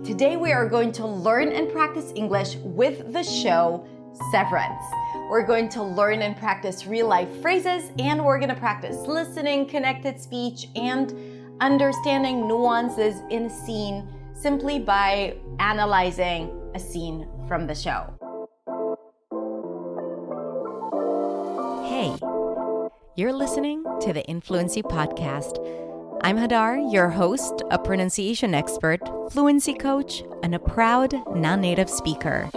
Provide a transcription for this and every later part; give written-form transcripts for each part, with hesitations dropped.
Today we are going to learn and practice English with the show Severance. We're going to learn and practice real-life phrases, and we're going to practice listening, connected speech, and understanding nuances in a scene simply by analyzing a scene from the show. Hey, you're listening to the Influency Podcast. I'm Hadar, your host, a pronunciation expert, fluency coach, and a proud non-native speaker.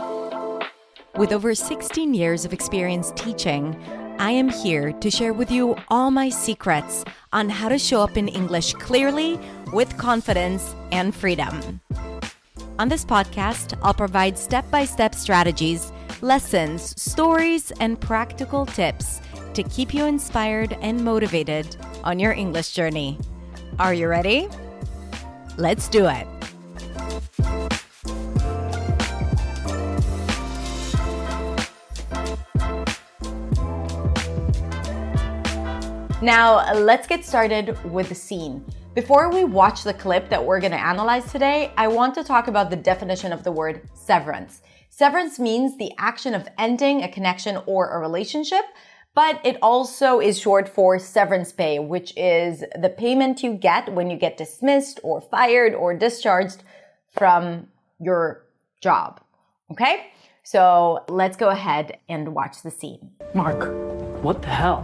With over 16 years of experience teaching, I am here to share with you all my secrets on how to show up in English clearly, with confidence and freedom. On this podcast, I'll provide step-by-step strategies, lessons, stories, and practical tips to keep you inspired and motivated on your English journey. Are you ready? Let's do it. Now, let's get started with the scene. Before we watch the clip that we're going to analyze today, I want to talk about the definition of the word severance. Severance means the action of ending a connection or a relationship, but it also is short for severance pay, which is the payment you get when you get dismissed or fired or discharged from your job. Okay? So let's go ahead and watch the scene. Mark, what the hell?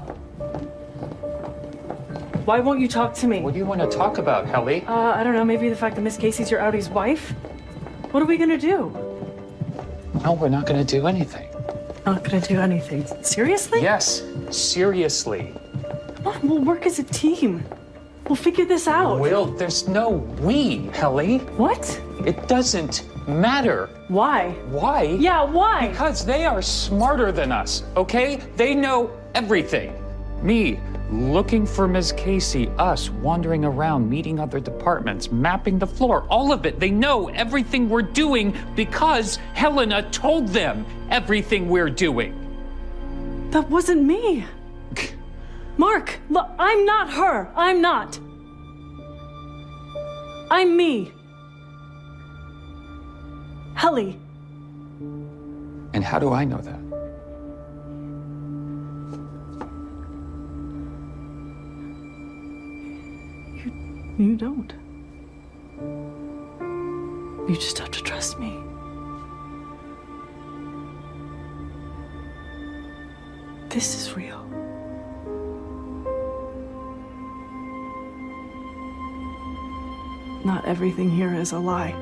Why won't you talk to me? What do you want to talk about, Helly? I don't know, maybe the fact that Miss Casey's your Audie's wife? What are we gonna do? No, we're not going to do anything. Not gonna do anything. Seriously? Yes, seriously. We'll work as a team. We'll figure this out. There's no we, Helly. What? It doesn't matter. Why? Why? Yeah, why? Because they are smarter than us, okay? They know everything. Me, looking for Ms. Casey, us wandering around, meeting other departments, mapping the floor, all of it. They know everything we're doing because Helena told them everything we're doing. That wasn't me. Mark, look, I'm not her. I'm not. I'm me. Helly. And how do I know that? You don't. You just have to trust me. This is real. Not everything here is a lie.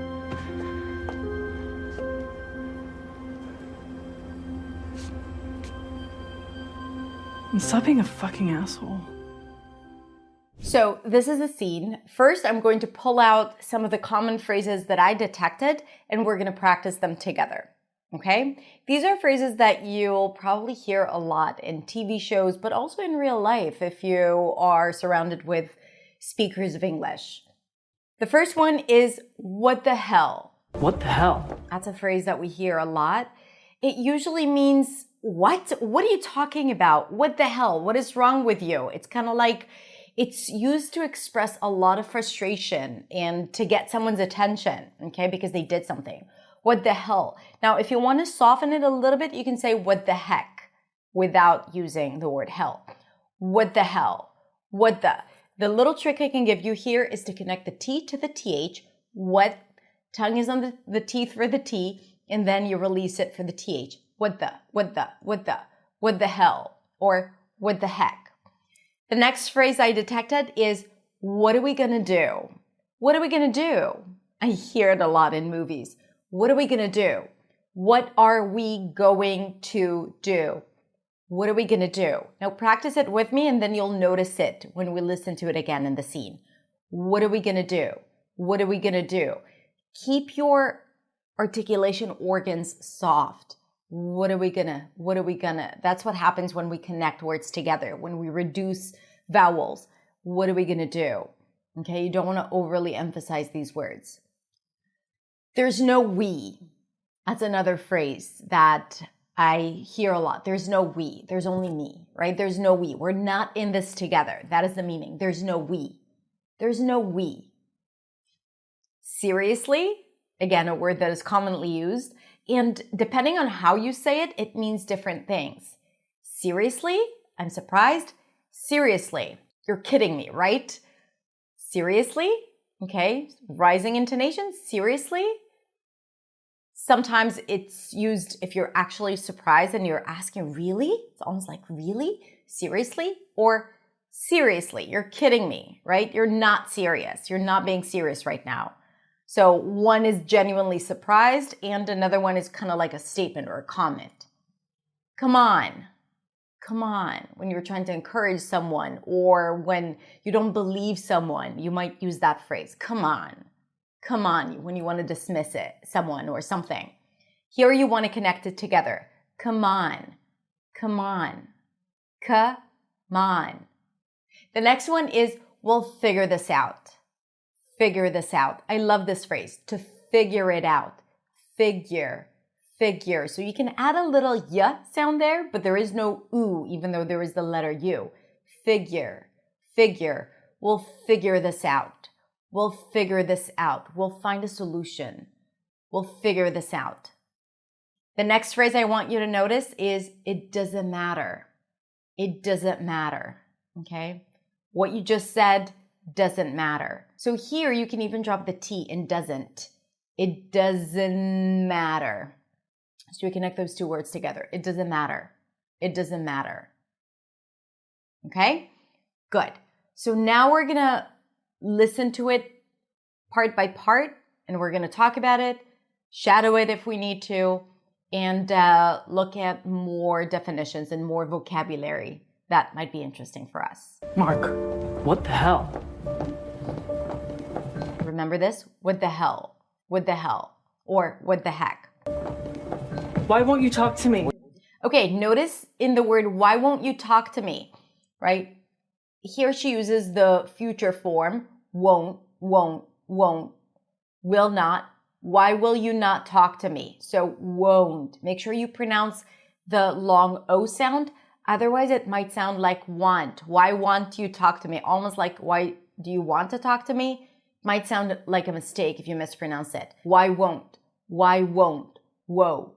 And stop being a fucking asshole. So this is a scene. First, I'm going to pull out some of the common phrases that I detected, and we're going to practice them together. Okay? These are phrases that you'll probably hear a lot in TV shows, but also in real life if you are surrounded with speakers of English. The first one is, what the hell? What the hell? That's a phrase that we hear a lot. It usually means, what? What are you talking about? What the hell? What is wrong with you? It's kind of like, it's used to express a lot of frustration and to get someone's attention, okay, because they did something. What the hell? Now, if you want to soften it a little bit, you can say what the heck without using the word hell. What the hell? What the? The little trick I can give you here is to connect the T to the TH. What? Tongue is on the teeth for the T, and then you release it for the TH. What the? What the? What the? What the hell? Or what the heck? The next phrase I detected is, what are we going to do? What are we going to do? I hear it a lot in movies. What are we going to do? What are we going to do? What are we going to do? Now practice it with me and then you'll notice it when we listen to it again in the scene. What are we going to do? What are we going to do? Keep your articulation organs soft. What are we gonna? That's what happens when we connect words together, when we reduce vowels. What are we gonna do? Okay, you don't want to overly emphasize these words. There's no we. That's another phrase that I hear a lot. There's no we. There's only me, right? There's no we. We're not in this together. That is the meaning. There's no we. There's no we. Seriously? Again, a word that is commonly used. And depending on how you say it, it means different things. Seriously? I'm surprised. Seriously. You're kidding me, right? Seriously? Okay. Rising intonation. Seriously? Sometimes it's used if you're actually surprised and you're asking, really? It's almost like, really? Seriously? Or seriously, you're kidding me, right? You're not serious. You're not being serious right now. So one is genuinely surprised and another one is kind of like a statement or a comment. Come on. Come on. When you're trying to encourage someone or when you don't believe someone, you might use that phrase. Come on. Come on, when you want to dismiss it, someone or something. Here you want to connect it together. Come on. Come on. Come on. The next one is, we'll figure this out. Figure this out. I love this phrase, to figure it out. Figure. So you can add a little y sound there, but there is no oo, even though there is the letter u. Figure. We'll figure this out. We'll figure this out. We'll find a solution. We'll figure this out. The next phrase I want you to notice is, it doesn't matter. It doesn't matter. Okay? What you just said doesn't matter. So here you can even drop the T in doesn't. It doesn't matter. So we connect those two words together. It doesn't matter. It doesn't matter. Okay? Good. So now we're going to listen to it part by part, and we're going to talk about it, shadow it if we need to, and look at more definitions and more vocabulary that might be interesting for us. Mark, what the hell? Remember this? What the hell? What the hell? Or what the heck? Why won't you talk to me? Okay, notice in the word, why won't you talk to me, right? Here she uses the future form, won't, will not. Why will you not talk to me? So won't. Make sure you pronounce the long O sound. Otherwise, it might sound like want. Why won't you talk to me? Almost like, why do you want to talk to me? Might sound like a mistake if you mispronounce it. Why won't? Why won't? Whoa.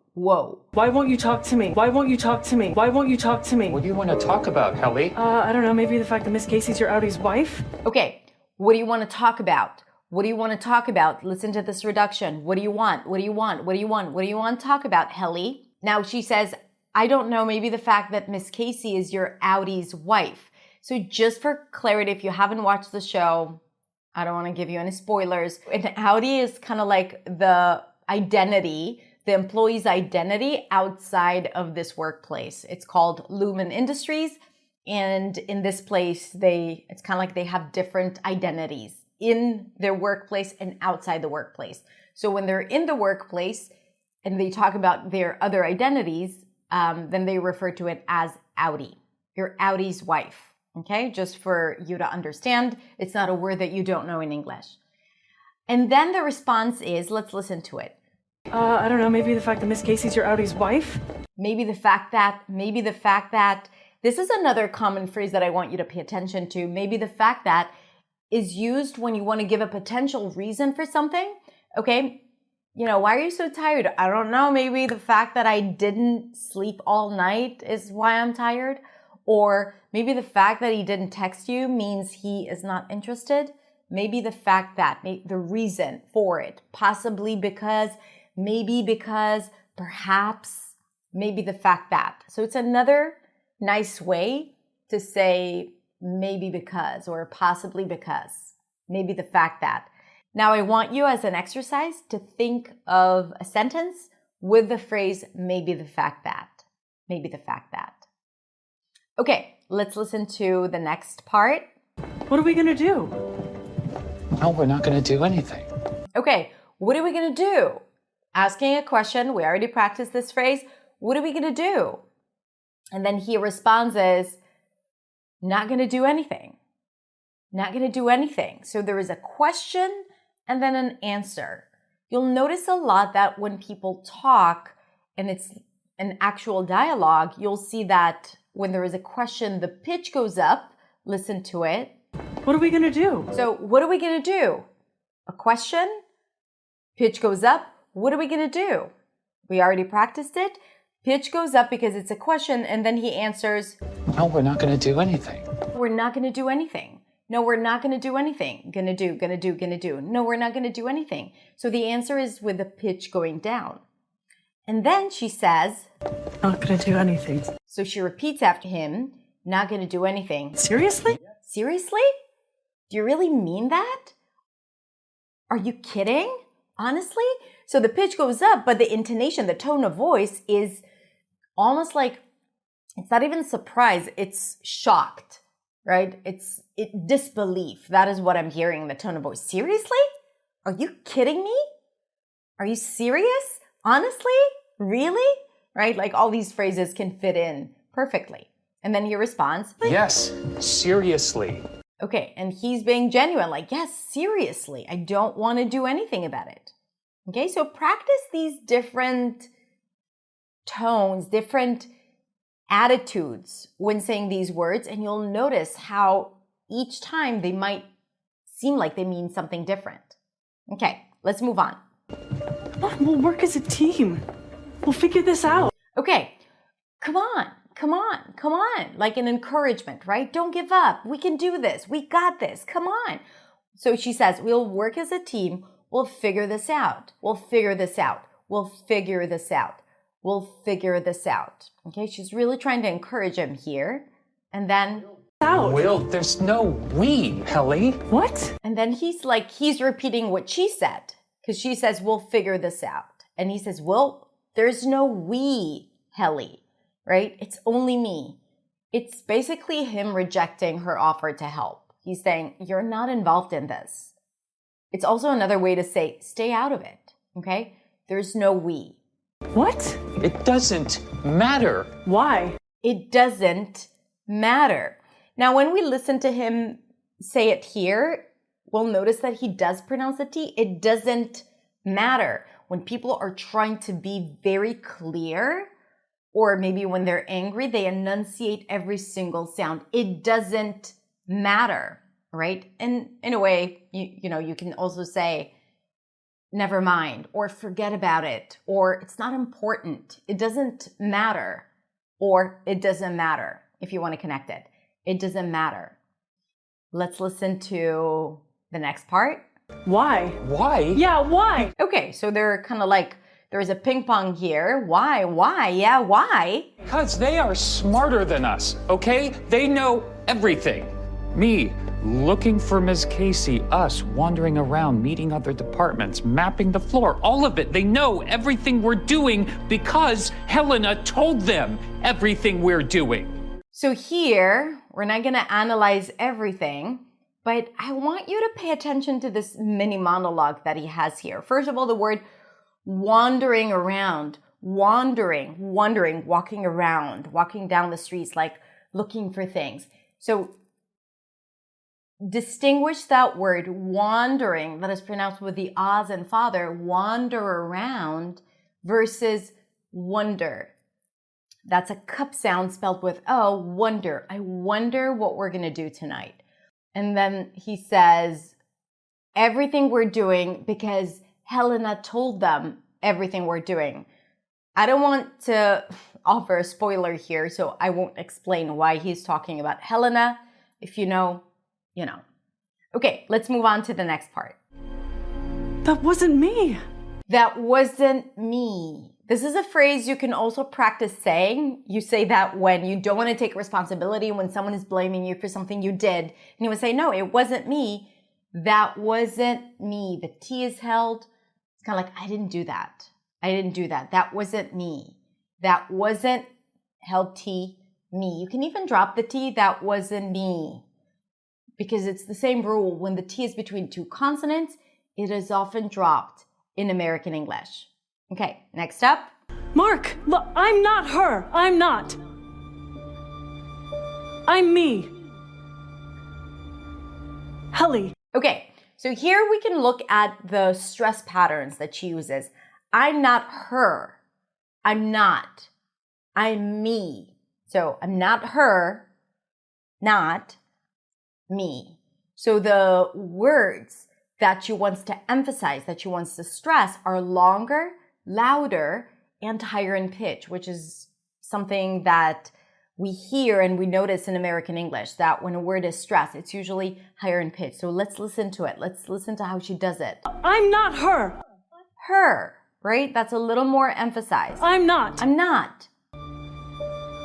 Why won't you talk to me? Why won't you talk to me? Why won't you talk to me? What do you want to talk about, Helly? I don't know, maybe the fact that Miss Casey's your Audie's wife? Okay, what do you want to talk about? What do you want to talk about? Listen to this reduction. What do you want? What do you want? What do you want? What do you want to talk about, Helly? Now she says, I don't know, maybe the fact that Miss Casey is your Audie's wife. So just for clarity, if you haven't watched the show, I don't want to give you any spoilers. An Audie is kind of like the identity, the employee's identity outside of this workplace. It's called Lumen Industries. And in this place, it's kind of like they have different identities in their workplace and outside the workplace. So when they're in the workplace and they talk about their other identities, then they refer to it as Audie, your Audie's wife. Okay, just for you to understand, it's not a word that you don't know in English. And then the response is, let's listen to it. I don't know, maybe the fact that Miss Casey's your Audie's wife? Maybe the fact that, this is another common phrase that I want you to pay attention to. Maybe the fact that is used when you want to give a potential reason for something. Okay, why are you so tired? I don't know, maybe the fact that I didn't sleep all night is why I'm tired. Or maybe the fact that he didn't text you means he is not interested. Maybe the fact that, the reason for it, possibly because, maybe because, perhaps, maybe the fact that. So it's another nice way to say maybe because or possibly because, maybe the fact that. Now I want you as an exercise to think of a sentence with the phrase maybe the fact that, maybe the fact that. Okay, let's listen to the next part. What are we gonna do? No, we're not going to do anything. Okay, what are we gonna do? Asking a question, we already practiced this phrase. What are we gonna do? And then he responds as, not gonna do anything. Not gonna do anything. So there is a question and then an answer. You'll notice a lot that when people talk and it's an actual dialogue, you'll see that when there is a question, the pitch goes up. Listen to it. What are we gonna do? So what are we gonna do? A question, Pitch goes up. What are we going to do? We already practiced it. Pitch goes up because it's a question, and then he answers, No, we're not going to do anything. we're not going to do anything. No, we're not going to do anything. Gonna do, gonna do, gonna do. No, we're not going to do anything. So the answer is with the pitch going down. And then she says, Not gonna do anything. so she repeats after him, not going to do anything. Seriously? Seriously? Do you really mean that? Are you kidding? Honestly? So the pitch goes up, but the intonation, the tone of voice is almost like, it's not even surprise, it's shocked, right? It's disbelief. That is what I'm hearing in the tone of voice. Seriously? Are you kidding me? Are you serious? Honestly? Really? Right? Like all these phrases can fit in perfectly. And then he responds, Yes, seriously. okay, and he's being genuine, like, yes, seriously, I don't want to do anything about it. Okay, so practice these different tones, different attitudes when saying these words, and you'll notice how each time they might seem like they mean something different. Okay, let's move on. We'll work as a team. We'll figure this out. Okay, come on. Like an encouragement, right? Don't give up. We can do this. We got this. Come on. So she says, we'll work as a team. We'll figure this out. We'll figure this out. We'll figure this out. We'll figure this out. Okay, she's really trying to encourage him here. And then, Will, there's no we, Helly. What? and then he's repeating what she said. Because she says, we'll figure this out. And he says, well, there's no we, Helly. Right? It's only me. It's basically him rejecting her offer to help. He's saying, you're not involved in this. It's also another way to say, stay out of it. Okay? There's no we. What? It doesn't matter. Why? It doesn't matter. Now, when we listen to him say it here, we'll notice that he does pronounce the T. It doesn't matter. When people are trying to be very clear, or maybe when they're angry, they enunciate every single sound. It doesn't matter, right? And in a way, you can also say, never mind, or forget about it, or it's not important. It doesn't matter, or it doesn't matter if you want to connect it. It doesn't matter. Let's listen to the next part. Why? Why? Yeah, why? Okay, so they're kind of like, there's a ping pong here. Why? Yeah, why? Because they are smarter than us, okay? They know everything. Me, looking for Ms. Casey, us, wandering around, meeting other departments, mapping the floor, all of it. They know everything we're doing because Helena told them everything we're doing. So here, we're not going to analyze everything, but I want you to pay attention to this mini monologue that he has here. First of all, the word wandering around, wandering, walking around, walking down the streets, like looking for things. So distinguish that word wandering that is pronounced with the ahs and father, wander around, versus wonder. That's a cup sound spelled with O, wonder. I wonder what we're going to do tonight. And then he says, everything we're doing because Helena told them everything we're doing. I don't want to offer a spoiler here, so I won't explain why he's talking about Helena. If you know, you know. Okay, let's move on to the next part. That wasn't me. That wasn't me. This is a phrase you can also practice saying. You say that when you don't want to take responsibility, when someone is blaming you for something you did. And you would say, no, it wasn't me. That wasn't me. The T is held. It's kind of like, I didn't do that. I didn't do that. That wasn't me. That wasn't held T, me. You can even drop the T. That wasn't me. Because it's the same rule. When the T is between two consonants, it is often dropped in American English. Okay, next up. Mark, look, I'm not her. I'm not. I'm me. Helly. Okay, so here we can look at the stress patterns that she uses. I'm not her. I'm not. I'm me. So I'm not her, not me. So the words that she wants to emphasize, that she wants to stress are longer, louder, and higher in pitch, which is something that we hear and we notice in American English, that when a word is stressed, it's usually higher in pitch. So let's listen to it. Let's listen to how she does it. I'm not her. Her, right? That's a little more emphasized. I'm not. I'm not.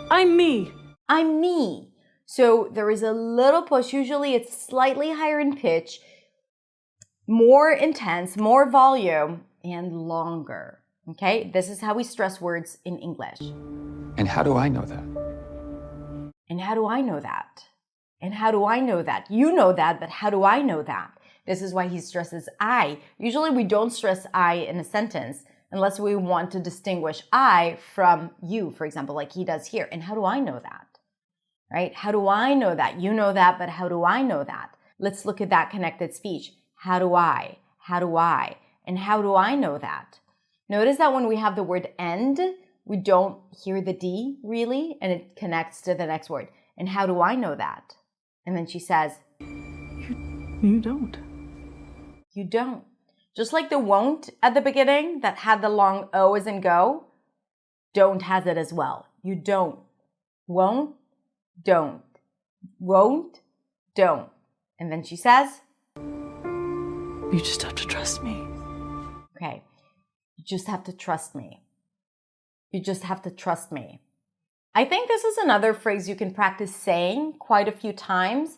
I'm me. I'm me. So there is a little push. Usually it's slightly higher in pitch, more intense, more volume, and longer. Okay? This is how we stress words in English. And how do I know that? And how do I know that? And how do I know that? You know that, but how do I know that? This is why he stresses I. Usually we don't stress I in a sentence unless we want to distinguish I from you, for example, like he does here. And how do I know that? Right? How do I know that? You know that, but how do I know that? Let's look at that connected speech. How do I? How do I? And how do I know that? Notice that when we have the word end, we don't hear the D really, and it connects to the next word. And how do I know that? And then she says, You don't. You don't. Just like the won't at the beginning that had the long O as in go, don't has it as well. You don't. Won't, don't. Won't, don't. And then she says, You just have to trust me. okay, you just have to trust me. You just have to trust me. I think this is another phrase you can practice saying quite a few times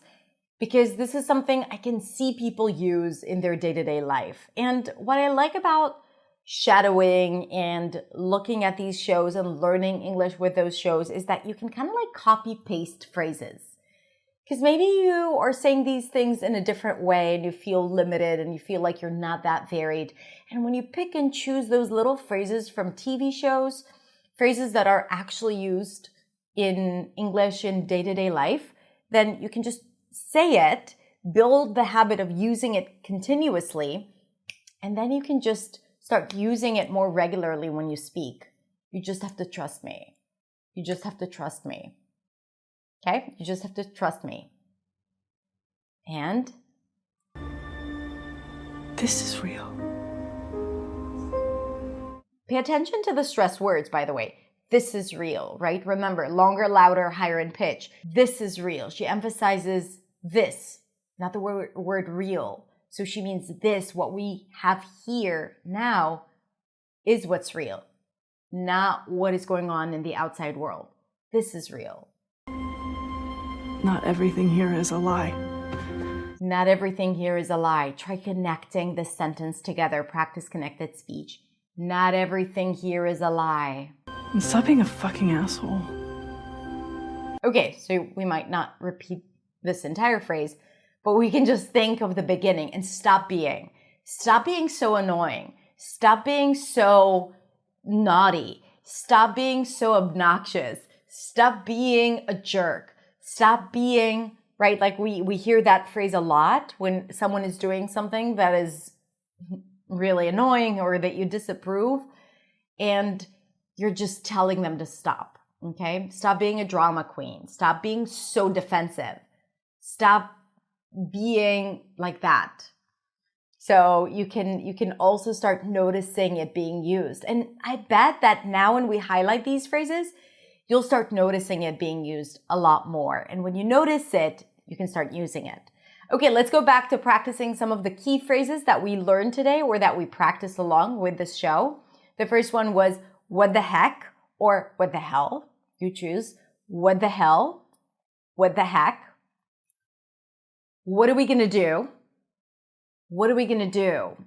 because this is something I can see people use in their day-to-day life. And what I like about shadowing and looking at these shows and learning English with those shows is that you can kind of like copy-paste phrases. Because maybe you are saying these things in a different way and you feel limited and you feel like you're not that varied. And when you pick and choose those little phrases from TV shows, phrases that are actually used in English in day-to-day life, then you can just say it, build the habit of using it continuously, and then you can just start using it more regularly when you speak. You just have to trust me. You just have to trust me. Okay? You just have to trust me. And This is real. pay attention to the stress words, by the way. This is real, right? Remember, longer, louder, higher in pitch. This is real. She emphasizes this, not the word real. So she means this, what we have here now is what's real, not what is going on in the outside world. This is real. Not everything here is a lie. Not everything here is a lie. Try connecting this sentence together. Practice connected speech. Not everything here is a lie. And stop being a fucking asshole. Okay, so we might not repeat this entire phrase, but we can just think of the beginning and stop being. Stop being so annoying. Stop being so naughty. Stop being so obnoxious. Stop being a jerk. Stop being, right? Like we hear that phrase a lot when someone is doing something that is really annoying or that you disapprove, and you're just telling them to stop, okay? Stop being a drama queen. Stop being so defensive. Stop being like that. So you can also start noticing it being used. And I bet that now when we highlight these phrases, you'll start noticing it being used a lot more. And when you notice it, you can start using it. Okay, let's go back to practicing some of the key phrases that we learned today or that we practiced along with this show. The first one was what the heck or what the hell. You choose what the hell, what the heck. What are we going to do? What are we going to do?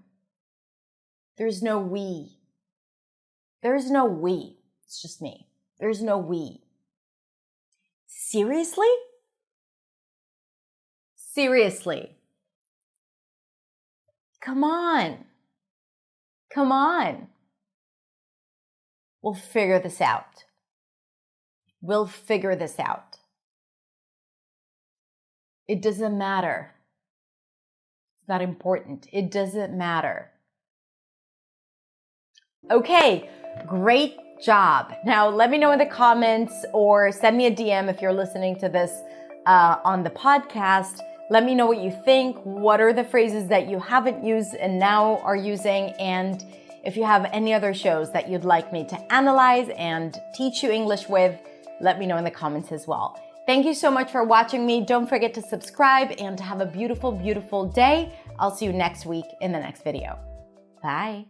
There's no we. There's no we. It's just me. There's no we. Seriously? Seriously. Come on. Come on. We'll figure this out. We'll figure this out. It doesn't matter. It's not important. It doesn't matter. Okay, great job. Now, let me know in the comments or send me a DM if you're listening to this on the podcast. Let me know what you think. What are the phrases that you haven't used and now are using? And if you have any other shows that you'd like me to analyze and teach you English with, let me know in the comments as well. Thank you so much for watching me. Don't forget to subscribe and to have a beautiful, beautiful day. I'll see you next week in the next video. Bye.